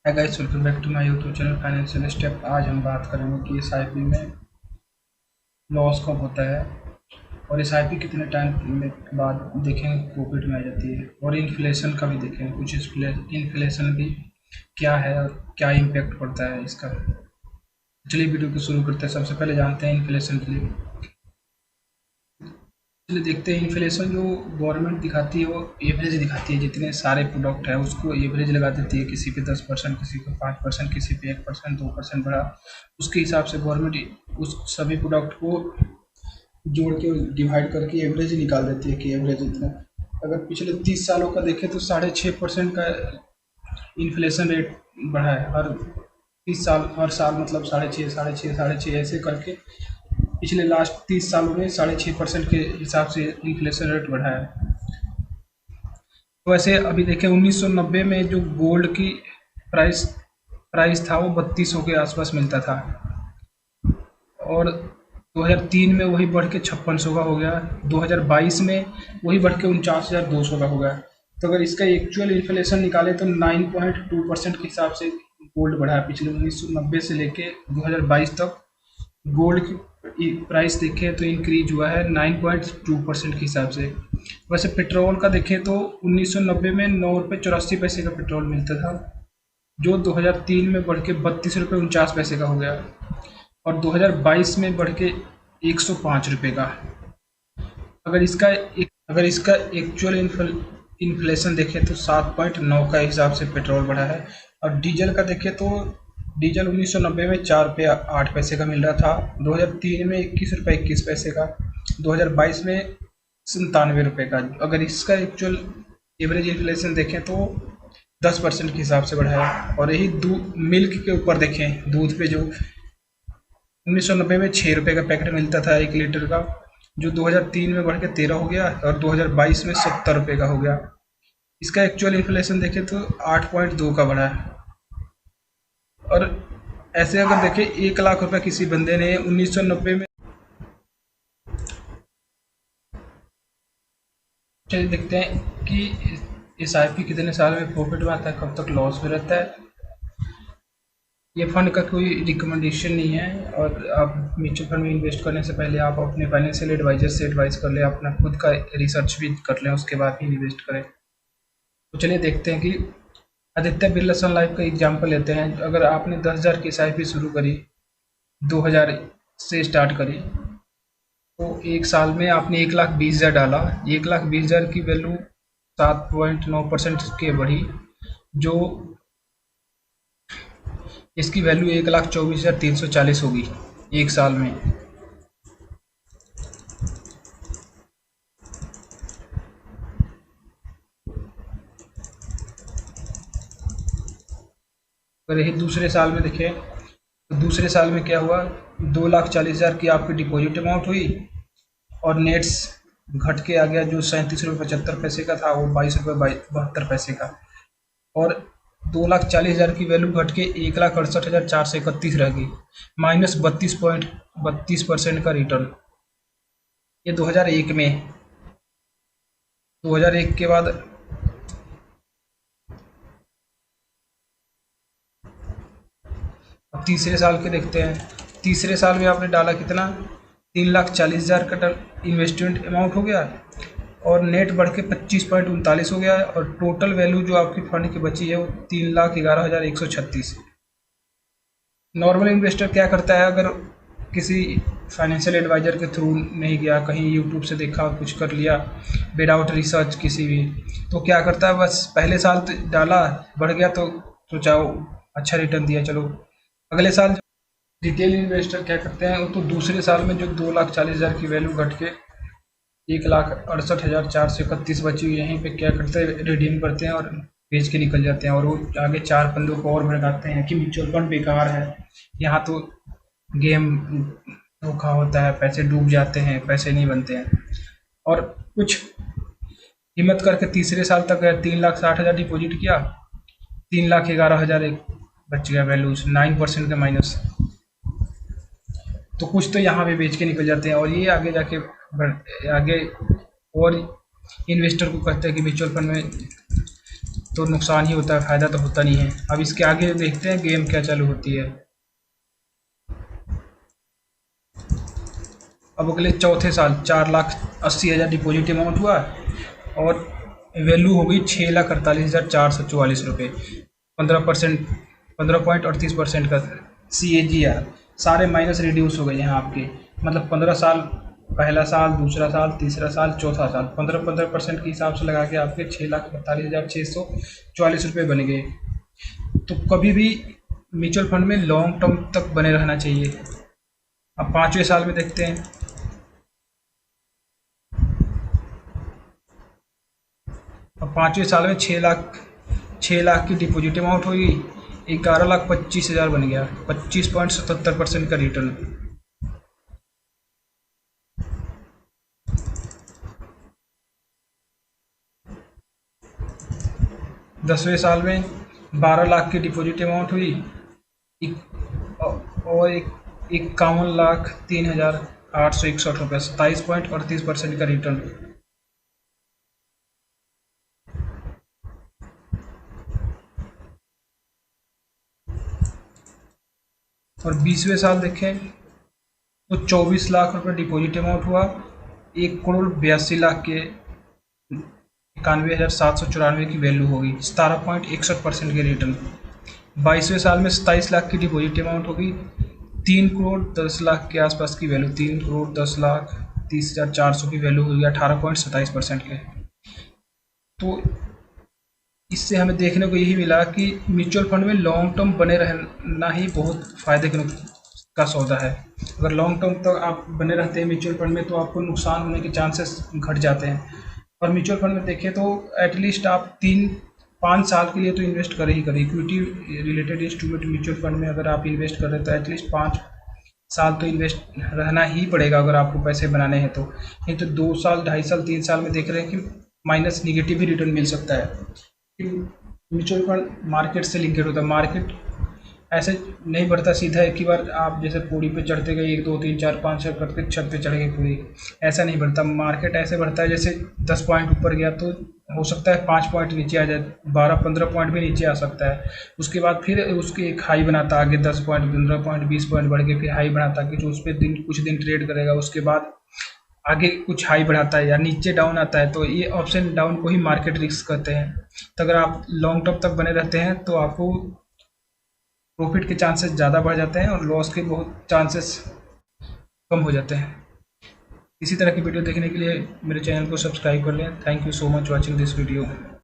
Hi guys, welcome back to my YouTube channel financial step. आज हम बात करेंगे कि एसआईपी में लॉस कब होता है और एसआईपी कितने टाइम के बाद देखेंगे प्रॉफिट में आ जाती है, और इन्फ्लेशन का भी देखेंगे कुछ। इन्फ्लेशन भी क्या है और क्या इम्पेक्ट पड़ता है इसका। चलिए वीडियो को शुरू करते हैं। सबसे पहले जानते हैं इन्फ्लेशन के लिए। चलिए देखते हैं इन्फ्लेशन जो गवर्नमेंट दिखाती है वो एवरेज दिखाती है। जितने सारे प्रोडक्ट है उसको एवरेज लगा देती है, किसी पे 10%, किसी पे 5%, किसी पे 1%, 2% बढ़ा। उसके हिसाब से गवर्नमेंट उस सभी प्रोडक्ट को जोड़ के डिवाइड करके एवरेज निकाल देती है कि एवरेज इतना। अगर पिछले 30 सालों का देखें तो 6.5% का इन्फ्लेशन रेट बढ़ा है हर 30 साल। हर साल मतलब 6.5, 6.5, 6.5 ऐसे करके पिछले लास्ट 30 सालों में 6.5% के हिसाब से इन्फ्लेशन रेट बढ़ा है। तो वैसे अभी देखें 1990 में जो गोल्ड की प्राइस प्राइस था वो 3200 के आसपास मिलता था, और 2003 में वही बढ़ के 5600 का हो गया। 2022 में वही बढ़ के 49,200 का हो गया। तो अगर इसका एक्चुअल इन्फ्लेशन निकाले तो 9.2% के हिसाब से गोल्ड बढ़ा है पिछले 1990 से लेके 2022 तक। गोल्ड की प्राइस देखें तो इंक्रीज हुआ है 9.2% के हिसाब से। वैसे पेट्रोल का देखें तो 1990 में 9 रुपये 84 पैसे का पेट्रोल मिलता था, जो 2003 में बढ़ के 32 रुपये 49 पैसे का हो गया, और 2022 में बढ़ के 105 रुपये का। अगर इसका अगर इसका एक्चुअल इन्फ्लेशन देखें तो 7.9 का हिसाब से पेट्रोल बढ़ा है। और डीजल का देखें तो डीजल 1990 में 4 रुपये 8 पैसे का मिल रहा था, 2003 में 21 रुपये 21 पैसे का, 2022 में 97 रुपये का। अगर इसका एक्चुअल एवरेज इन्फ्लेशन देखें तो 10% के हिसाब से बढ़ा है। और यही मिल्क के ऊपर देखें, दूध पे जो 1990 में 6 रुपये का पैकेट मिलता था 1 लीटर का, जो 2003 में बढ़ के 13 हो गया, और 2022 में 70 रुपये का हो गया। इसका एक्चुअल इन्फ्लेशन देखें तो 8.2 का बढ़ा है। और ऐसे अगर देखें 1 लाख रुपए किसी बंदे ने 1990 में। चलिए देखते हैं कि एसआईपी कितने साल में प्रॉफिट में आता है, कब तक लॉस में रहता है। ये फंड का कोई रिकमेंडेशन नहीं है, और आप म्यूचुअल फंड में इन्वेस्ट करने से पहले आप अपने फाइनेंशियल एडवाइजर से एडवाइस कर लें, अपना खुद का रिसर्च भी कर लें, उसके बाद ही इन्वेस्ट करें। तो चलिए देखते हैं कि आदित्य बिरला सन लाइफ का एग्जाम्पल लेते हैं। अगर आपने 10,000 की एसआईपी शुरू करी, 2,000 से स्टार्ट करी, तो एक साल में आपने 1,20,000 डाला। 1,20,000 की वैल्यू 7.9% के बढ़ी, जो इसकी वैल्यू 1,24,340 होगी एक साल में। अगर यही दूसरे साल में देखें तो दूसरे साल में क्या हुआ, 2,40,000 की आपकी डिपॉजिट अमाउंट हुई, और नेट्स घट के आ गया, जो 37 रुपये 75 पैसे का था वो 22 रुपये 72 पैसे का। और 2,40,000 की वैल्यू घट के 1,68,431 रह गई, माइनस 32% का रिटर्न। ये 2001 में। 2001 के बाद अब तीसरे साल के देखते हैं। तीसरे साल में आपने डाला कितना, 3,40,000 का इन्वेस्टमेंट अमाउंट हो गया, और नेट बढ़ के 25.39 हो गया, और टोटल वैल्यू जो आपकी फंड की बची है वो 3,11,136। नॉर्मल इन्वेस्टर क्या करता है, अगर किसी फाइनेंशियल एडवाइजर के थ्रू नहीं गया, कहीं यूट्यूब से देखा कुछ कर लिया विदाउट रिसर्च किसी भी, तो क्या करता है, बस पहले साल तो डाला, बढ़ गया तो सोचा अच्छा रिटर्न दिया, चलो अगले साल। रिटेल इन्वेस्टर क्या करते हैं, वो तो दूसरे साल में जो 2,40,000 की वैल्यू घट के 1,68,431 बची हुई, यहीं पे क्या करते हैं, रिडीम करते हैं और बेच के निकल जाते हैं, और वो आगे 4 बंदों को और भड़काते हैं कि म्यूचुअल फंड बेकार है, यहाँ तो गेम धोखा होता है, पैसे डूब जाते हैं, पैसे नहीं बनते हैं। और कुछ हिम्मत करके तीसरे साल तक 3,60,000 डिपॉजिट किया, 3,11,000 एक बच गया वैल्यू, 9% का माइनस। तो कुछ तो यहाँ पे बेच के निकल जाते हैं, और ये आगे जाके आगे और इन्वेस्टर को कहते हैं कि म्यूचुअल फंड में तो नुकसान ही होता है, फ़ायदा तो होता नहीं है। अब इसके आगे देखते हैं गेम क्या चालू होती है। अब अगले चौथे साल 4,80,000 डिपॉजिट अमाउंट हुआ और वैल्यू हो गई 6,48,444 रुपये। 15%, 15.38% का CAGR। सारे माइनस रिड्यूस हो गए यहाँ आपके, मतलब 15 साल, पहला साल, दूसरा साल, तीसरा साल, चौथा साल, 15% के हिसाब से लगा के आपके 6,48,644 रुपये बन गए। तो कभी भी म्यूचुअल फंड में लॉन्ग टर्म तक बने रहना चाहिए। अब 5वें साल में देखते हैं। अब 5वें साल में 6 लाख की डिपॉजिट अमाउंट होगी, 11,25,000 बन गया, 25.77% का रिटर्न। 10वें साल में 12 लाख की डिपॉजिट अमाउंट हुई, और 51,03,861 रुपये, 27.38% का रिटर्न। और 20वें साल देखें तो 24 लाख रुपये डिपॉजिट अमाउंट हुआ, 1,82,00,000 के 91,794 की वैल्यू होगी, 17.61% के रिटर्न। 22वें साल में 27 लाख की डिपॉजिट अमाउंट होगी, 3,10,00,000 के आसपास की वैल्यू, 3,10,30,400 की वैल्यू होगी, 18.27% के। तो इससे हमें देखने को यही मिला कि म्यूचुअल फंड में लॉन्ग टर्म बने रहना ही बहुत फ़ायदे का सौदा है। अगर लॉन्ग टर्म तक आप बने रहते हैं म्यूचुअल फंड में तो आपको नुकसान होने के चांसेस घट जाते हैं। और म्यूचुअल फंड में देखें तो एटलीस्ट आप 3-5 साल के लिए तो इन्वेस्ट करें ही करें। Equity related instrument mutual fund में अगर आप इन्वेस्ट कर रहे हैं तो एटलीस्ट 5 साल तो इन्वेस्ट रहना ही पड़ेगा अगर आपको पैसे बनाने हैं तो। नहीं तो 2 साल, 2.5 साल, 3 साल में देख रहे हैं कि माइनस निगेटिव ही रिटर्न मिल सकता है। म्यूचुअल फंड मार्केट से लिंकेड होता है। मार्केट ऐसे नहीं बढ़ता सीधा एक ही बार आप जैसे पूरी पे चढ़ते गए 1 2 3 4 5 6 करके छत पे चढ़ गए पूरी, ऐसा नहीं बढ़ता। मार्केट ऐसे बढ़ता है जैसे 10 पॉइंट ऊपर गया तो हो सकता है 5 पॉइंट नीचे आ जाए, 12-15 पॉइंट भी नीचे आ सकता है। उसके बाद फिर उसके एक हाई बनाता आगे 10 पॉइंट, 15 पॉइंट, 20 पॉइंट बढ़ के फिर हाई बनाता कि जो उस पर कुछ दिन ट्रेड करेगा, उसके बाद आगे कुछ हाई बढ़ाता है या नीचे डाउन आता है। तो ये अप्स एंड डाउन को ही मार्केट रिस्क कहते हैं। तो अगर आप लॉन्ग टर्म तक बने रहते हैं तो आपको प्रॉफिट के चांसेस ज़्यादा बढ़ जाते हैं और लॉस के बहुत चांसेस कम हो जाते हैं। इसी तरह की वीडियो देखने के लिए मेरे चैनल को सब्सक्राइब कर लें। Thank you so much watching this video.